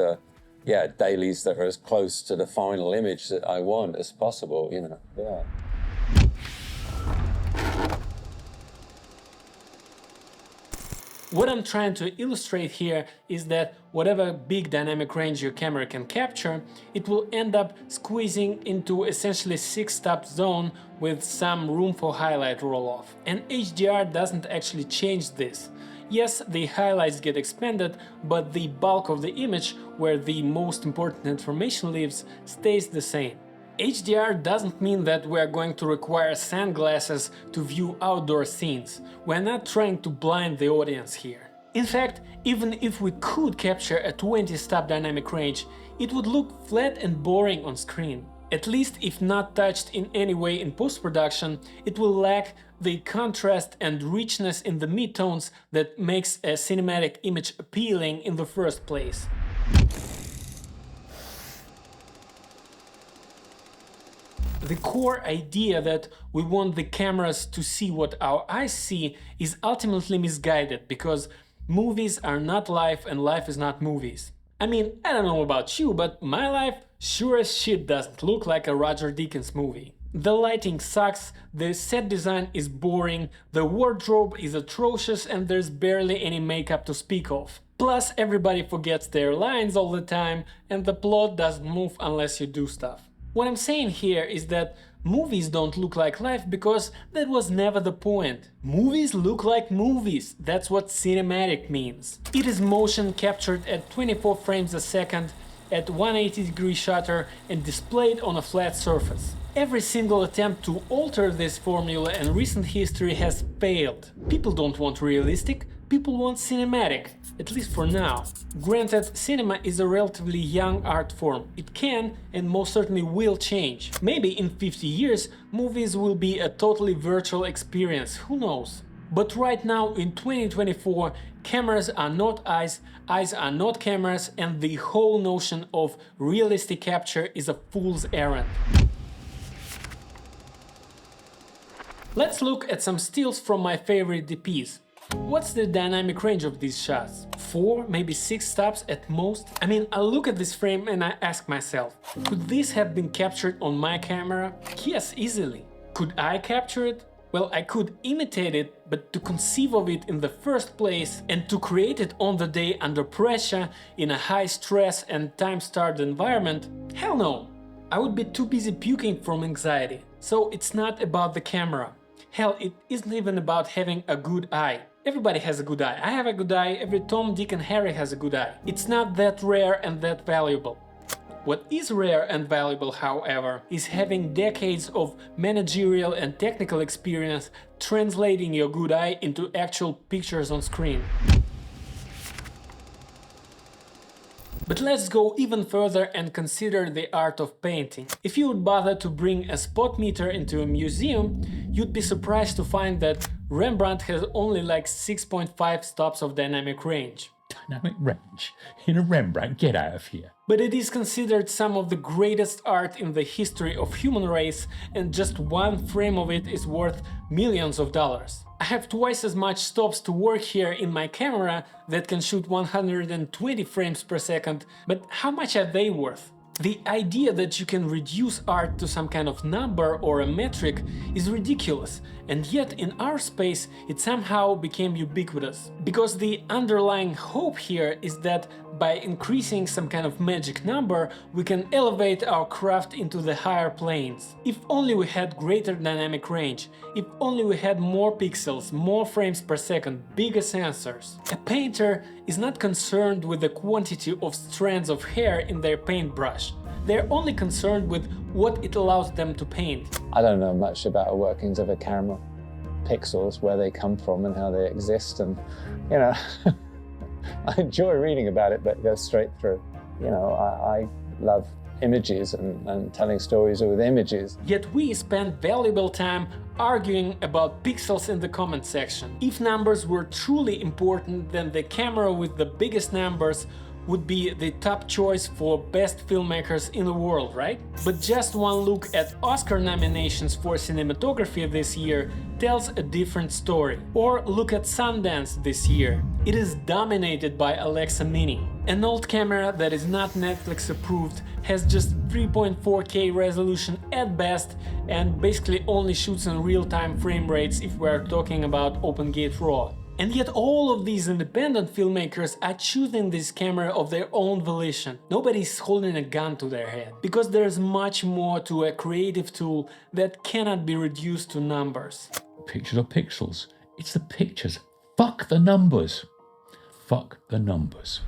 dailies that are as close to the final image that I want as possible, you know. Yeah. What I'm trying to illustrate here is that whatever big dynamic range your camera can capture, it will end up squeezing into essentially 6-stop zone with some room for highlight roll-off. And HDR doesn't actually change this. Yes, the highlights get expanded, but the bulk of the image, where the most important information lives, stays the same. HDR doesn't mean that we're going to require sunglasses to view outdoor scenes. We're not trying to blind the audience here. In fact, even if we could capture a 20-stop dynamic range, it would look flat and boring on screen. At least if not touched in any way in post-production, it will lack the contrast and richness in the mid-tones that makes a cinematic image appealing in the first place. The core idea that we want the cameras to see what our eyes see is ultimately misguided, because movies are not life and life is not movies. I mean, I don't know about you, but my life sure as shit doesn't look like a Roger Deakins movie. The lighting sucks, the set design is boring, the wardrobe is atrocious, and there's barely any makeup to speak of. Plus, everybody forgets their lines all the time, and the plot doesn't move unless you do stuff. What I'm saying here is that movies don't look like life because that was never the point. Movies look like movies, that's what cinematic means. It is motion captured at 24 frames a second, at 180-degree shutter and displayed on a flat surface. Every single attempt to alter this formula in recent history has failed. People don't want realistic, people want cinematic, at least for now. Granted, cinema is a relatively young art form. It can and most certainly will change. Maybe in 50 years, movies will be a totally virtual experience, who knows? But right now, in 2024, cameras are not eyes, eyes are not cameras, and the whole notion of realistic capture is a fool's errand. Let's look at some stills from my favorite DPs. What's the dynamic range of these shots? 4, maybe 6 stops at most? I mean, I look at this frame and I ask myself, could this have been captured on my camera? Yes, easily. Could I capture it? Well, I could imitate it, but to conceive of it in the first place and to create it on the day under pressure in a high stress and time-starved environment, hell no! I would be too busy puking from anxiety. So it's not about the camera. Hell, it isn't even about having a good eye. Everybody has a good eye. I have a good eye, every Tom, Dick and Harry has a good eye. It's not that rare and that valuable. What is rare and valuable, however, is having decades of managerial and technical experience translating your good eye into actual pictures on screen. But let's go even further and consider the art of painting. If you would bother to bring a spot meter into a museum, you'd be surprised to find that Rembrandt has only like 6.5 stops of dynamic range. Dynamic range? In a Rembrandt, get out of here. But it is considered some of the greatest art in the history of human race, and just one frame of it is worth millions of dollars. I have twice as much stops to work here in my camera that can shoot 120 frames per second, but how much are they worth? The idea that you can reduce art to some kind of number or a metric is ridiculous, and yet in our space it somehow became ubiquitous. Because the underlying hope here is that by increasing some kind of magic number, we can elevate our craft into the higher planes. If only we had greater dynamic range, if only we had more pixels, more frames per second, bigger sensors. A painter is not concerned with the quantity of strands of hair in their paintbrush. They're only concerned with what it allows them to paint. I don't know much about the workings of a camera, pixels, where they come from and how they exist, and you know, I enjoy reading about it, but it goes straight through. You know, I love images and telling stories with images. Yet we spend valuable time arguing about pixels in the comment section. If numbers were truly important, then the camera with the biggest numbers would be the top choice for best filmmakers in the world, right? But just one look at Oscar nominations for cinematography this year tells a different story. Or look at Sundance this year. It is dominated by Alexa Mini. An old camera that is not Netflix approved, has just 3.4K resolution at best, and basically only shoots in real-time frame rates if we're talking about OpenGate RAW. And yet all of these independent filmmakers are choosing this camera of their own volition. Nobody's holding a gun to their head, because there's much more to a creative tool that cannot be reduced to numbers. Pictures are pixels. It's the pictures. Fuck the numbers. Fuck the numbers.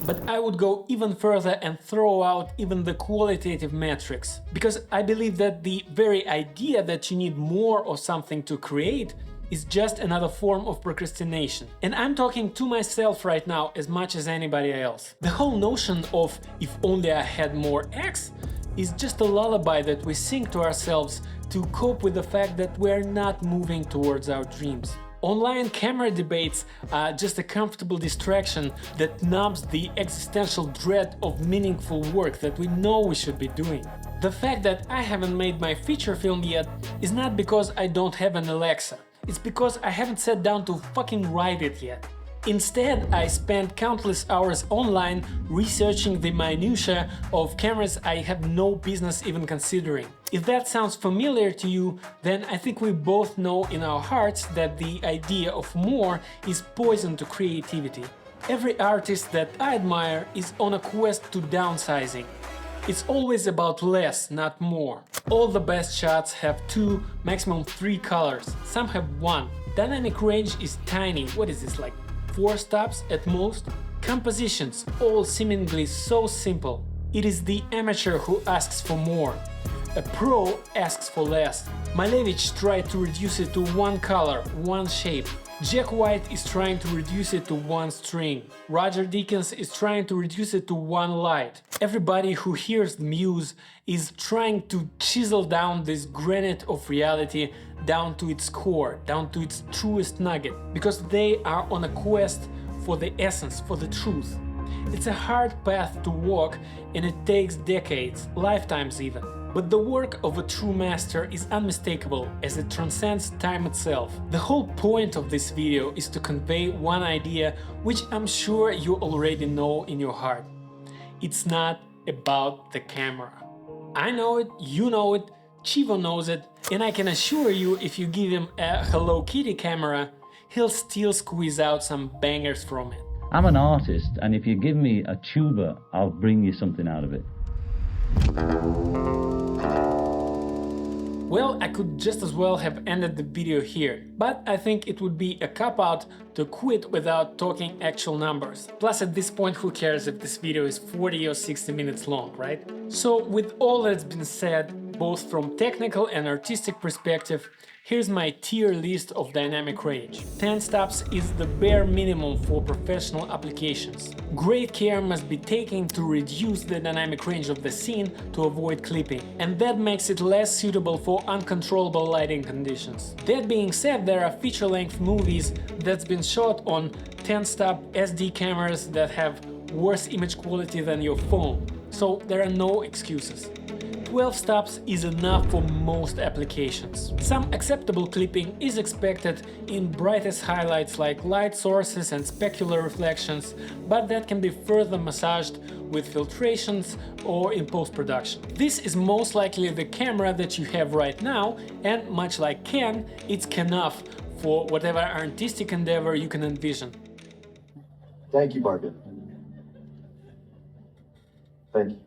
But I would go even further and throw out even the qualitative metrics, because I believe that the very idea that you need more of something to create is just another form of procrastination. And I'm talking to myself right now as much as anybody else. The whole notion of if only I had more X is just a lullaby that we sing to ourselves to cope with the fact that we're not moving towards our dreams. Online camera debates are just a comfortable distraction that numbs the existential dread of meaningful work that we know we should be doing. The fact that I haven't made my feature film yet is not because I don't have an Alexa, it's because I haven't sat down to fucking write it yet. Instead, I spent countless hours online researching the minutiae of cameras I have no business even considering. If that sounds familiar to you, then I think we both know in our hearts that the idea of more is poison to creativity. Every artist that I admire is on a quest to downsizing. It's always about less, not more. All the best shots have 2, maximum 3 colors, some have 1. Dynamic range is tiny, what is this, like 4 stops at most? Compositions, all seemingly so simple. It is the amateur who asks for more. A pro asks for less. Malevich tried to reduce it to 1 color, 1 shape. Jack White is trying to reduce it to 1 string. Roger Deakins is trying to reduce it to 1 light. Everybody who hears the muse is trying to chisel down this granite of reality down to its core, down to its truest nugget, because they are on a quest for the essence, for the truth. It's a hard path to walk, and it takes decades, lifetimes even. But the work of a true master is unmistakable, as it transcends time itself. The whole point of this video is to convey one idea which I'm sure you already know in your heart. It's not about the camera. I know it, you know it, Chivo knows it, and I can assure you if you give him a Hello Kitty camera, he'll still squeeze out some bangers from it. I'm an artist, and if you give me a tuba, I'll bring you something out of it. Well, I could just as well have ended the video here, but I think it would be a cop-out to quit without talking actual numbers. Plus, at this point, who cares if this video is 40 or 60 minutes long, right? So, with all that's been said, both from technical and artistic perspective, here's my tier list of dynamic range. 10 stops is the bare minimum for professional applications. Great care must be taken to reduce the dynamic range of the scene to avoid clipping, and that makes it less suitable for uncontrollable lighting conditions. That being said, there are feature-length movies that's been shot on 10-stop SD cameras that have worse image quality than your phone, so there are no excuses. 12 stops is enough for most applications. Some acceptable clipping is expected in brightest highlights like light sources and specular reflections, but that can be further massaged with filtrations or in post-production. This is most likely the camera that you have right now, and much like Ken, it's enough for whatever artistic endeavor you can envision. Thank you, Barkin. Thank you.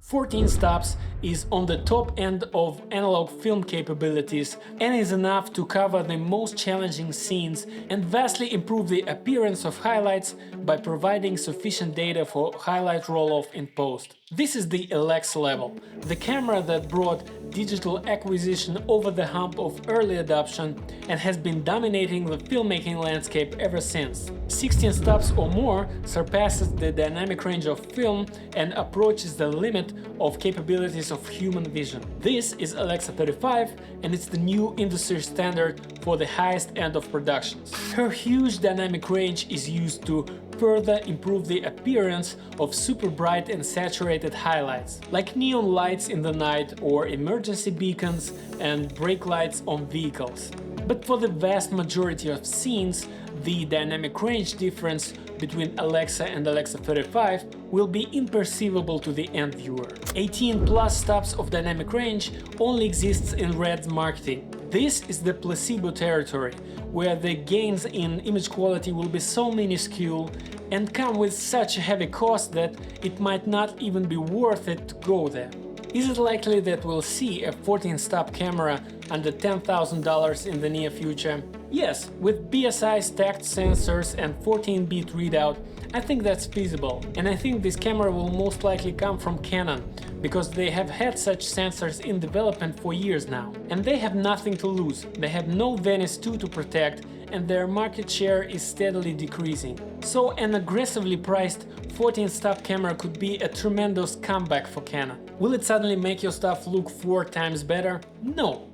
14 stops is on the top end of analog film capabilities and is enough to cover the most challenging scenes and vastly improve the appearance of highlights by providing sufficient data for highlight roll-off in post. This is the Alexa level, the camera that brought digital acquisition over the hump of early adoption and has been dominating the filmmaking landscape ever since. 16 stops or more surpasses the dynamic range of film and approaches the limit of capabilities of human vision. This is Alexa 35 and it's the new industry standard for the highest end of productions. Her huge dynamic range is used to further improve the appearance of super bright and saturated highlights, like neon lights in the night or emergency beacons and brake lights on vehicles. But for the vast majority of scenes, the dynamic range difference between Alexa and Alexa 35 will be imperceivable to the end viewer. 18 plus stops of dynamic range only exists in Red's marketing. This is the placebo territory, where the gains in image quality will be so minuscule and come with such a heavy cost that it might not even be worth it to go there. Is it likely that we'll see a 14-stop camera under $10,000 in the near future? Yes, with BSI stacked sensors and 14-bit readout, I think that's feasible, and I think this camera will most likely come from Canon, because they have had such sensors in development for years now. And they have nothing to lose, they have no Venice 2 to protect, and their market share is steadily decreasing. So an aggressively priced 14-stop camera could be a tremendous comeback for Canon. Will it suddenly make your stuff look 4 times better? No.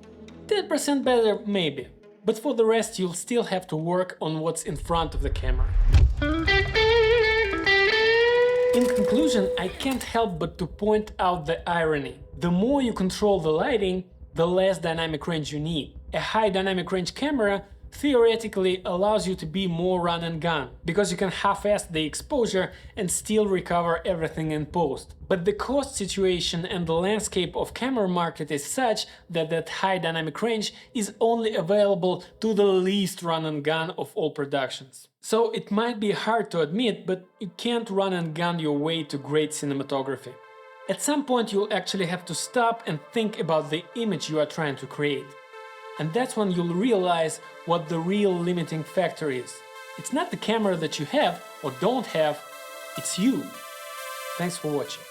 10% better, maybe. But for the rest, you'll still have to work on what's in front of the camera. In conclusion, I can't help but to point out the irony. The more you control the lighting, the less dynamic range you need. A high dynamic range camera theoretically allows you to be more run and gun, because you can half-ass the exposure and still recover everything in post. But the cost situation and the landscape of camera market is such that that high dynamic range is only available to the least run and gun of all productions. So it might be hard to admit, but you can't run and gun your way to great cinematography. At some point you'll actually have to stop and think about the image you are trying to create. And that's when you'll realize what the real limiting factor is. It's not the camera that you have or don't have, it's you. Thanks for watching.